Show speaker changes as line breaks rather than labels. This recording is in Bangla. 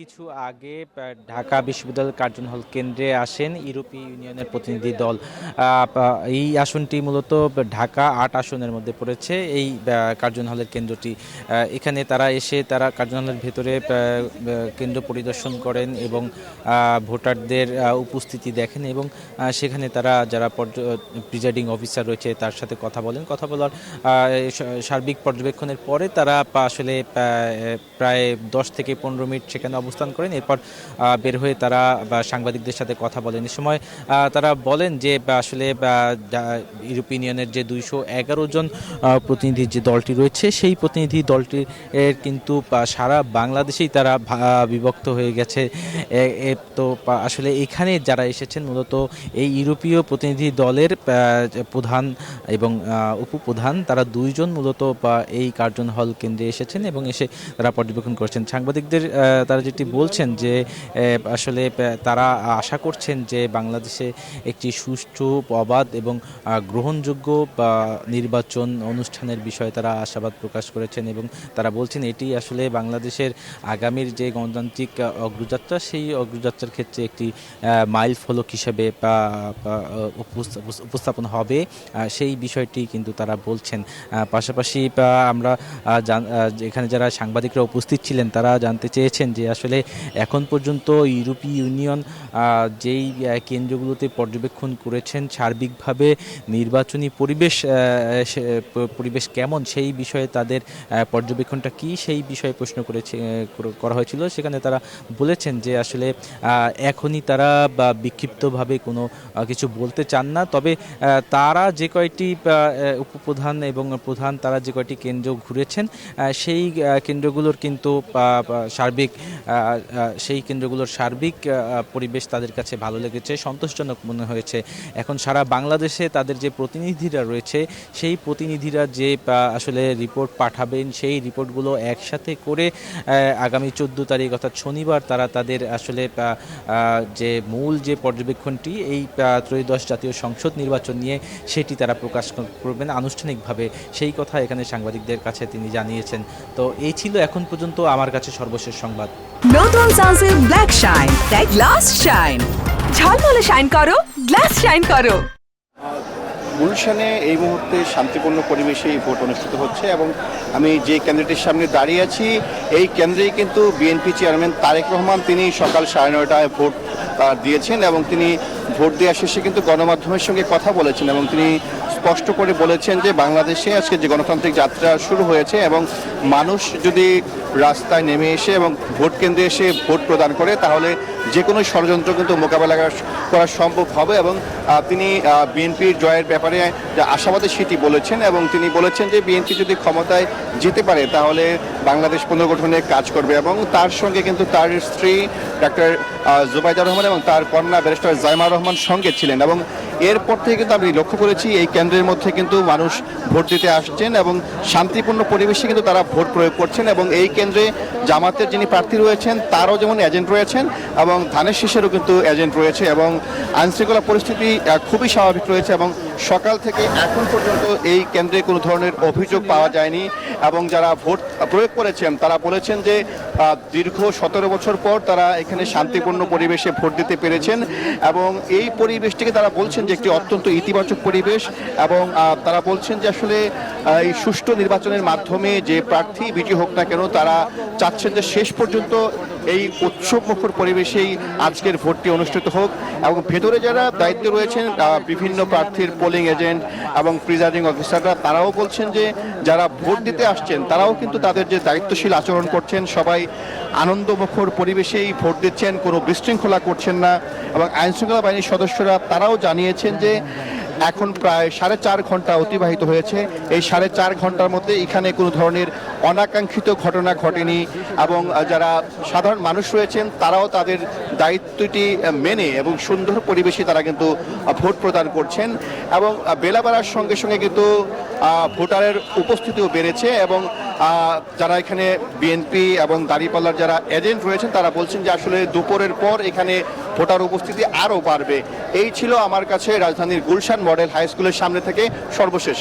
কিছু আগে ঢাকা বিশ্ববিদ্যালয়ের কার্জন হল কেন্দ্রে আসেন ইউরোপীয় ইউনিয়নের প্রতিনিধি দল। এই আসনটি মূলত ঢাকা ৮ আসনের মধ্যে পড়েছে এই কার্জন হলের কেন্দ্রটি। এখানে তারা এসে কার্জন হলের ভেতরে কেন্দ্র পরিদর্শন করেন এবং ভোটারদের উপস্থিতি দেখেন এবং সেখানে তারা যারা প্রিজাইডিং অফিসার রয়েছে তার সাথে কথা বলেন। কথা বলার সার্বিক পর্যবেক্ষণের পরে তারা আসলে প্রায় ১০ থেকে ১৫ মিনিট সেখানে অবস্থান করেন। এরপর বের হয়ে তারা সাংবাদিকদের সাথে কথা বলেন। এ সময় তারা বলেন যে আসলে ইউরোপীয় ইউনিয়নের যে ২১১ জন প্রতিনিধির যে দলটি রয়েছে সেই প্রতিনিধি দলটির কিন্তু সারা বাংলাদেশেই তারা বিভক্ত হয়ে গেছে। তো আসলে এখানে যারা এসেছেন মূলত এই ইউরোপীয় প্রতিনিধি দলের প্রধান এবং উপপ্রধান তারা দুইজন মূলত এই কার্জন হল কেন্দ্রে এসেছেন এবং এসে তারা পর্যবেক্ষণ করছেন। সাংবাদিকদের তারা যেটি বলছেন যে আসলে তারা আশা করছেন যে বাংলাদেশে একটি সুষ্ঠু অবাধ এবং গ্রহণযোগ্য নির্বাচন অনুষ্ঠানের বিষয়ে তারা আশাবাদ প্রকাশ করেছেন এবং তারা বলছেন এটি আসলে বাংলাদেশের আগামীর যে গণতান্ত্রিক অগ্রযাত্রা সেই অগ্রযাত্রার ক্ষেত্রে একটি মাইল ফলক হিসেবে উপস্থাপন হবে সেই বিষয়টি কিন্তু তারা বলছেন। পাশাপাশি আমরা এখানে যারা সাংবাদিকরা উপস্থিত ছিলেন তারা জানতে চেয়েছেন যে আসলে এখন পর্যন্ত ইউরোপীয় ইউনিয়ন যেই কেন্দ্রগুলোতে পর্যবেক্ষণ করেছেন সার্বিকভাবে নির্বাচনী পরিবেশ কেমন সেই বিষয়ে তাদের পর্যবেক্ষণটা কি সেই বিষয়ে প্রশ্ন করা হয়েছিল। সেখানে তারা বলেছেন যে আসলে এখনই তারা বিক্ষিপ্তভাবে কোনো কিছু বলতে চান না, তবে তারা যে কয়টি উপপ্রধান এবং প্রধান তারা যে কয়টি কেন্দ্র ঘুরেছেন সেই কেন্দ্রগুলোর কিন্তু সার্বিক পরিবেশ তাদের কাছে ভালো লেগেছে, সন্তোষজনক মনে হয়েছে। এখন সারা বাংলাদেশে তাদের যে প্রতিনিধিরা রয়েছে সেই প্রতিনিধিরা যে আসলে রিপোর্ট পাঠাবেন সেই রিপোর্টগুলো একসাথে করে আগামী 14 তারিখ অর্থাৎ শনিবার তারা তাদের আসলে যে মূল যে পর্যবেক্ষণটি এই ত্রয়োদশ জাতীয় সংসদ নির্বাচন নিয়ে সেটি তারা প্রকাশ করবেন আনুষ্ঠানিকভাবে, সেই কথা এখানে সাংবাদিকদের কাছে তিনি জানিয়েছেন। তো এই ছিল এখন পর্যন্ত আমার কাছে সর্বশেষ সংবাদ।
নতুন সানসিল্ক ব্ল্যাক শাইন, তাই গ্লাস শাইন, ঝলমলে শাইন করো, গ্লাস শাইন করো।
গুলশানে এই মুহূর্তে শান্তিপূর্ণ পরিবেশে এই ভোট অনুষ্ঠিত হচ্ছে এবং আমি যে কেন্দ্রটির সামনে দাঁড়িয়ে আছি এই কেন্দ্রেই কিন্তু বিএনপি চেয়ারম্যান তারেক রহমান তিনি সকাল 9:30টায় ভোট দিয়েছেন এবং তিনি ভোট দেওয়া শেষে কিন্তু গণমাধ্যমের সঙ্গে কথা বলেছেন এবং তিনি স্পষ্ট করে বলেছেন যে বাংলাদেশে আজকে যে গণতান্ত্রিক যাত্রা শুরু হয়েছে এবং মানুষ যদি রাস্তায় নেমে এসে এবং ভোট কেন্দ্রে এসে ভোট প্রদান করে তাহলে যে কোনো ষড়যন্ত্র কিন্তু মোকাবেলা করা সম্ভব হবে এবং তিনি বিএনপির জয়ের ব্যাপারে আশাবাদী সেটি বলেছেন এবং তিনি বলেছেন যে বিএনপি যদি ক্ষমতায় যেতে পারে তাহলে বাংলাদেশ পুনর্গঠনে কাজ করবে এবং তার সঙ্গে কিন্তু তার স্ত্রী ডাক্তার জুবাইদা রহমান এবং তার কন্যা ব্যারিস্টার জাইমা রহমান সঙ্গে ছিলেন এবং এরপর থেকে কিন্তু আমি লক্ষ্য করেছি এই কেন্দ্রের মধ্যে কিন্তু মানুষ ভোট দিতে আসছেন এবং শান্তিপূর্ণ পরিবেশে কিন্তু তারা ভোট প্রয়োগ করছেন এবং এই কেন্দ্রে জামাতের যিনি প্রার্থী রয়েছেন তারও যেমন এজেন্ট রয়েছেন এবং ধানের শীষেরও কিন্তু এজেন্ট রয়েছে এবং আইনশৃঙ্খলা পরিস্থিতি খুবই স্বাভাবিক রয়েছে এবং সকাল থেকে এখন পর্যন্ত এই কেন্দ্রে কোনো ধরনের অভিযোগ পাওয়া যায়নি এবং যারা ভোট প্রয়োগ করেছেন তারা বলেছেন যে দীর্ঘ 17 বছর পর তারা এখানে শান্তিপূর্ণ পরিবেশে ভোট দিতে পেরেছেন এবং এই পরিবেশটিকে তারা বলছেন যে একটি অত্যন্ত ইতিবাচক পরিবেশ এবং তারা বলছেন যে আসলে এই সুষ্ঠু নির্বাচনের মাধ্যমে যে প্রার্থী বিজয়ী হোক না কেন তারা চাচ্ছেন যে শেষ পর্যন্ত এই উৎসবমুখর পরিবেশেই আজকের ভোটটি অনুষ্ঠিত হোক এবং ভেতরে যারা দায়িত্বে রয়েছেন বিভিন্ন প্রার্থীর পোলিং এজেন্ট এবং প্রিজাইডিং অফিসাররা তারাও বলছেন যে যারা ভোট দিতে আসছেন তারাও কিন্তু তাদের যে দায়িত্বশীল আচরণ করছেন, সবাই আনন্দমুখর পরিবেশেই ভোট দিচ্ছেন, কোনো বিশৃঙ্খলা করছেন না এবং আইনশৃঙ্খলা বাহিনীর সদস্যরা তারাও জানিয়েছেন যে এখন প্রায় 4.5 ঘন্টা অতিবাহিত হয়েছে। এই 4.5 ঘন্টার মধ্যে এখানে কোনো ধরনের অনাকাঙ্ক্ষিত ঘটনা ঘটেনি এবং যারা সাধারণ মানুষ রয়েছেন তারাও তাদের দায়িত্বটি মেনে এবং সুন্দর পরিবেশে তারা কিন্তু ভোট প্রদান করছেন এবং বেলা বাড়ার সঙ্গে সঙ্গে কিন্তু ভোটারের উপস্থিতিও বেড়েছে এবং যারা এখানে বিএনপি এবং দাঁড়িপাল্লার যারা এজেন্ট রয়েছেন তারা বলছেন যে আসলে দুপুরের পর এখানে ভোটার উপস্থিতি আরও বাড়বে। এই ছিল আমার কাছে রাজধানীর গুলশান মডেল হাই স্কুলের সামনে থেকে সর্বশেষ।